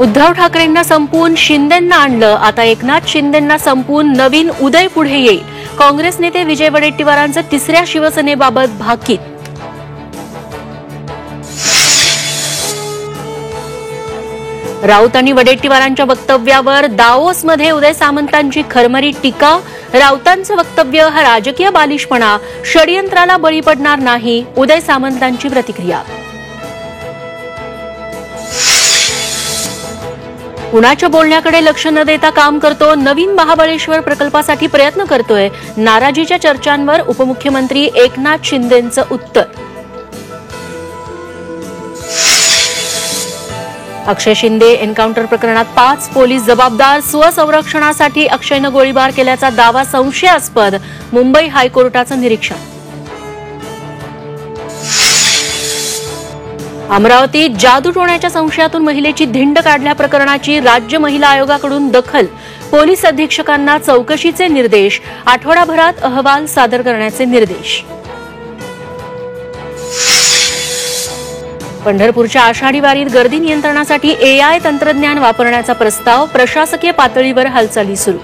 उद्धव ठाकरेंना संपवून शिंदेंना आणलं, आता एकनाथ शिंदेंना संपवून नवीन उदय पुढे येईल. काँग्रेस नेते विजय वडेट्टीवारांचं तिसऱ्या शिवसेनेबाबत भाकीत. राऊत आणि वडेट्टीवारांच्या वक्तव्यावर दावोसमध्ये उदय सामंतांची खरमरी टीका. राऊतांचं वक्तव्य हा राजकीय बालिशपणा, षडयंत्राला बळी पडणार नाही, उदय सामंतांची प्रतिक्रिया. कुणाच्या बोलण्याकडे लक्ष न देता काम करतो, नवीन महाबळेश्वर प्रकल्पासाठी प्रयत्न करतोय, नाराजीच्या चर्चांवर उपमुख्यमंत्री एकनाथ शिंदेंचं उत्तर. अक्षय शिंदे एन्काउंटर प्रकरणात 5 पोलीस जबाबदार, स्वसंरक्षणासाठी अक्षयनं गोळीबार केल्याचा दावा संशयास्पद, मुंबई हायकोर्टाचं निरीक्षण. अमरावतीत जादूटोण्याच्या संशयातून महिलेची धिंड काढल्या प्रकरणाची राज्य महिला आयोगाकडून दखल, पोलीस अधीक्षकांना चौकशीचे निर्देश, आठवडाभरात अहवाल सादर करण्याचे निर्देश. पंढरपूरच्या आषाढी वारीत गर्दी नियंत्रणासाठी AI तंत्रज्ञान वापरण्याचा प्रस्ताव, प्रशासकीय पातळीवर हालचाली सुरू.